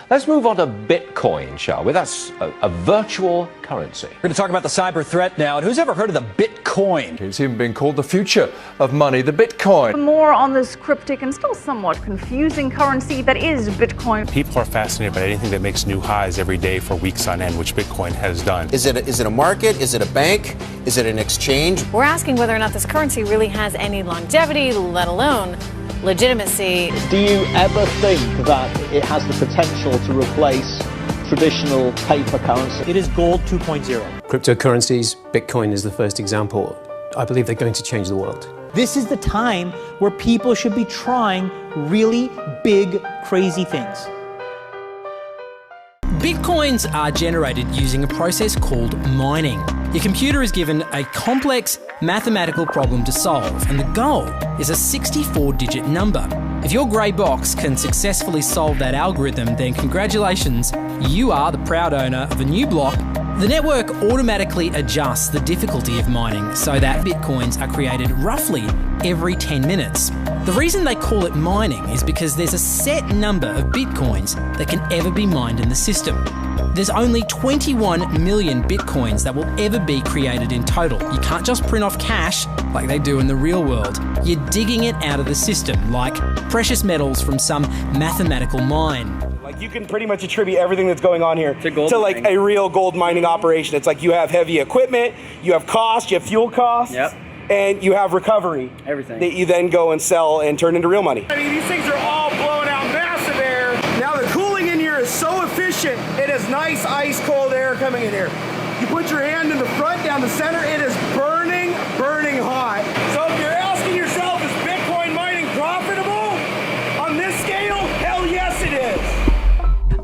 Let's move on to Bitcoin, shall we? That's a virtual currency. We're going to talk about the cyber threat now. And who's ever heard of the Bitcoin? It's even been called the future of money, the Bitcoin. For more on this cryptic and still somewhat confusing currency that is Bitcoin. People are fascinated by anything that makes new highs every day for weeks on end, which Bitcoin has done. Is it a market? Is it a bank? Is it an exchange? We're asking whether or not this currency really has any longevity, let alone legitimacy. Do you ever think that it has the potential to replace traditional paper currency? It is gold 2.0. Cryptocurrencies, Bitcoin is the first example. I believe they're going to change the world. This is the time where people should be trying really big, crazy things. Bitcoins are generated using a process called mining. Your computer is given a complex mathematical problem to solve, and the goal is a 64-digit number. If your grey box can successfully solve that algorithm, then congratulations, you are the proud owner of a new block. The network automatically adjusts the difficulty of mining so that Bitcoins are created roughly every 10 minutes. The reason they call it mining is because there's a set number of Bitcoins that can ever be mined in the system. There's only 21 million Bitcoins that will ever be created in total. You can't just print off cash like they do in the real world. You're digging it out of the system like precious metals from some mathematical mine. Like, you can pretty much attribute everything that's going on here to like a real gold mining operation. It's like you have heavy equipment, you have cost, you have fuel costs, and you have recovery. Everything. That you then go and sell and turn into real money. I mean, these things are all blowing out massive air. Now the cooling in here is so efficient. It is nice ice cold air coming in here. You put your hand in the front, down the center, it is burning, burning hot. So if you're asking yourself, is Bitcoin mining profitable on this scale? Hell yes it is.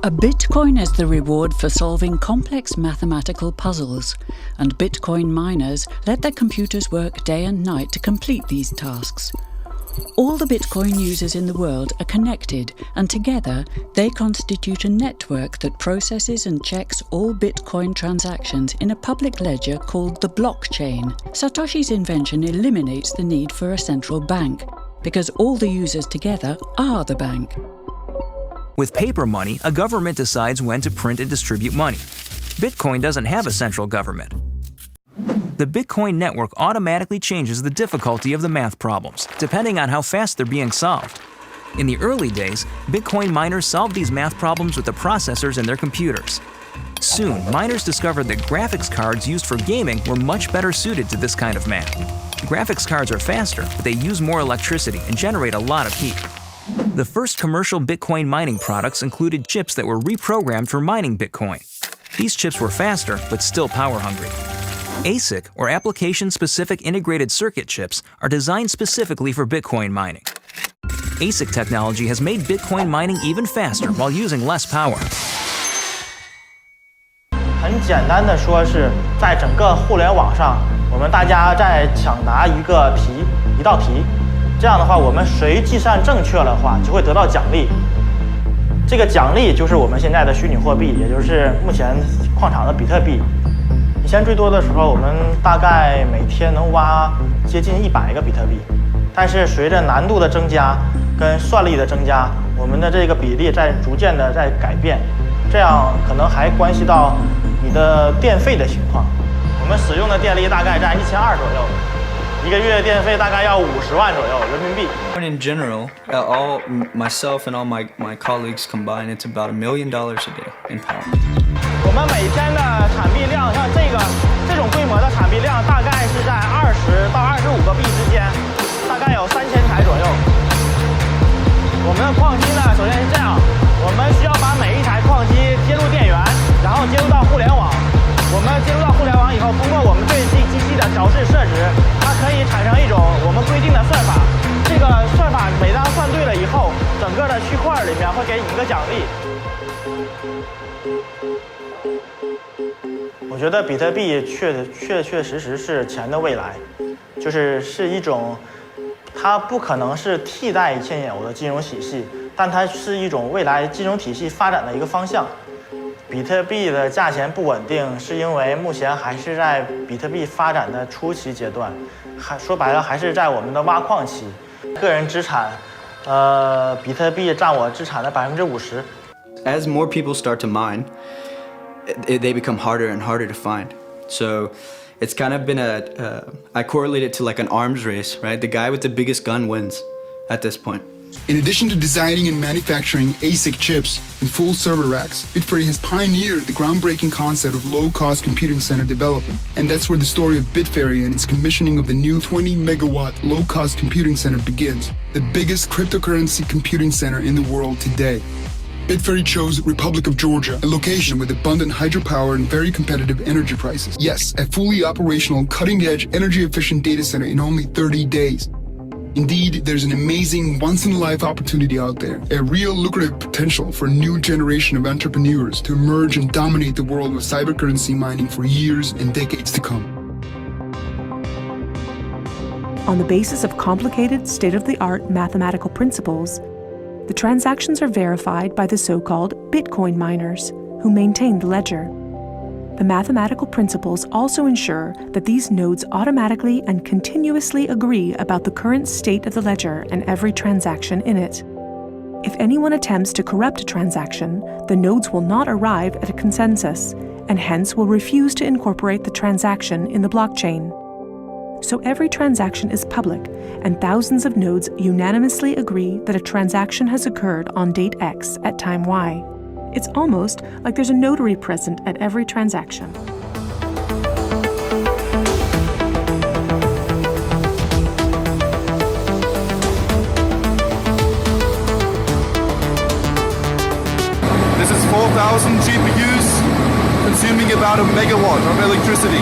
A Bitcoin is the reward for solving complex mathematical puzzles, and Bitcoin miners let their computers work day and night to complete these tasks. All the Bitcoin users in the world are connected, and together they constitute a network that processes and checks all Bitcoin transactions in a public ledger called the blockchain. Satoshi's invention eliminates the need for a central bank, because all the users together are the bank. With paper money, a government decides when to print and distribute money. Bitcoin doesn't have a central government. The Bitcoin network automatically changes the difficulty of the math problems, depending on how fast they're being solved. In the early days, Bitcoin miners solved these math problems with the processors in their computers. Soon, miners discovered that graphics cards used for gaming were much better suited to this kind of math. Graphics cards are faster, but they use more electricity and generate a lot of heat. The first commercial Bitcoin mining products included chips that were reprogrammed for mining Bitcoin. These chips were faster, but still power-hungry. ASIC, or Application-Specific Integrated Circuit chips, are designed specifically for Bitcoin mining. ASIC technology has made Bitcoin mining even faster while using less power. 很简单的说是在整个互联网上，我们大家在抢答一道题。这样的话，我们谁计算正确了的话，就会得到奖励。这个奖励就是我们现在的虚拟货币，也就是目前矿场的比特币。以前最多的时候，我们大概每天能挖接近100个比特币。但是随着难度的增加跟算力的增加，我们的这个比例在逐渐的在改变。这样可能还关系到你的电费的情况。我们使用的电力大概在1200左右。 一个月电费大概要50万左右人民币。In general, all myself and all my colleagues combined, it's about $1 million a day in power. 我们每天的产币量，像这种规模的产币量，大概是在20到25个币之间，大概有3000台左右。我们的矿机呢，首先是这样，我们需要把每一台矿机接入电源，然后接入到互联网。 我们接入到互联网以后，通过我们对这机器的调试设置，它可以产生一种我们规定的算法。这个算法每当算对了以后，整个的区块里面会给你一个奖励。我觉得比特币确实是钱的未来，是一种，它不可能是替代现有的金融体系，但它是一种未来金融体系发展的一个方向。 比特币的价钱不稳定，是因为目前还是在比特币发展的初期阶段，说白了还是在我们的挖矿期。个人资产，比特币占我资产的50%。as more people start to mine, they become harder and harder to find. So it's kind of been I correlate it to like an arms race, right? The guy with the biggest gun wins at this point. In addition to designing and manufacturing ASIC chips and full server racks, Bitferry has pioneered the groundbreaking concept of low-cost computing center development. And that's where the story of Bitferry and its commissioning of the new 20-megawatt low-cost computing center begins, the biggest cryptocurrency computing center in the world today. Bitferry chose Republic of Georgia, a location with abundant hydropower and very competitive energy prices. Yes, a fully operational, cutting-edge, energy-efficient data center in only 30 days. Indeed, there's an amazing once-in-a-life opportunity out there, a real lucrative potential for a new generation of entrepreneurs to emerge and dominate the world of cybercurrency mining for years and decades to come. On the basis of complicated, state-of-the-art mathematical principles, the transactions are verified by the so-called Bitcoin miners, who maintain the ledger. The mathematical principles also ensure that these nodes automatically and continuously agree about the current state of the ledger and every transaction in it. If anyone attempts to corrupt a transaction, the nodes will not arrive at a consensus, and hence will refuse to incorporate the transaction in the blockchain. So every transaction is public, and thousands of nodes unanimously agree that a transaction has occurred on date X at time Y. It's almost like there's a notary present at every transaction. This is 4,000 GPUs consuming about a megawatt of electricity.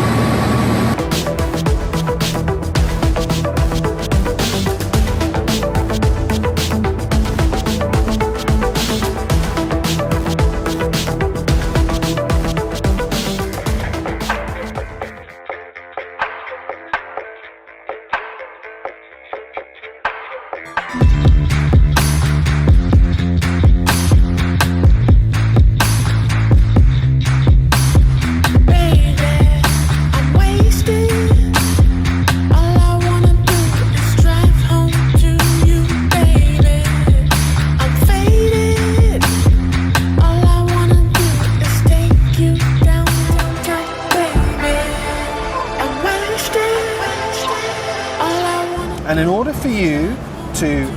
And in order for you to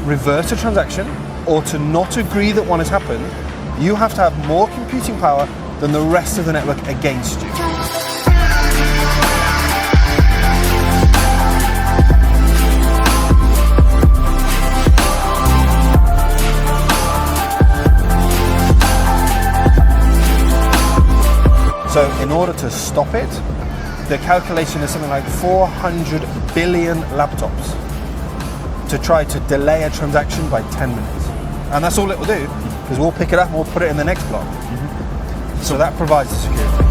reverse a transaction or to not agree that one has happened, you have to have more computing power than the rest of the network against you. So in order to stop it, the calculation is something like 400 billion laptops to try to delay a transaction by 10 minutes. And that's all it will do, because we'll pick it up and we'll put it in the next block. So that provides the security.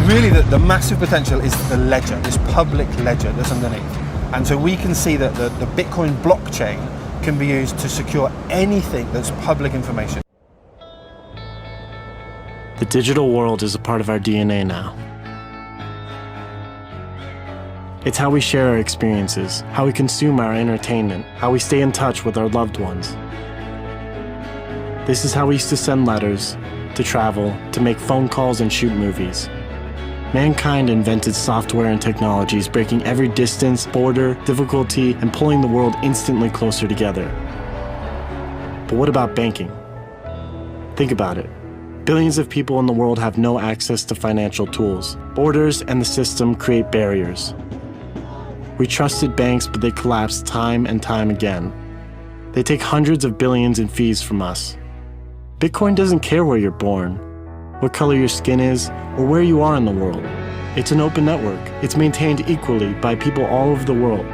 Really, the massive potential is the ledger, this public ledger that's underneath. And so we can see that the Bitcoin blockchain can be used to secure anything that's public information. The digital world is a part of our DNA now. It's how we share our experiences, how we consume our entertainment, how we stay in touch with our loved ones. This is how we used to send letters, to travel, to make phone calls and shoot movies. Mankind invented software and technologies, breaking every distance, border, difficulty, and pulling the world instantly closer together. But what about banking? Think about it. Billions of people in the world have no access to financial tools. Borders and the system create barriers. We trusted banks, but they collapsed time and time again. They take hundreds of billions in fees from us. Bitcoin doesn't care where you're born, what color your skin is, or where you are in the world. It's an open network. It's maintained equally by people all over the world.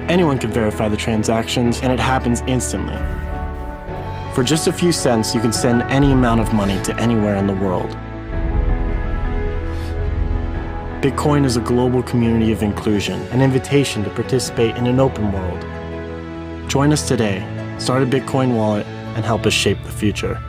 Anyone can verify the transactions, and it happens instantly. For just a few cents, you can send any amount of money to anywhere in the world. Bitcoin is a global community of inclusion, an invitation to participate in an open world. Join us today, start a Bitcoin wallet, and help us shape the future.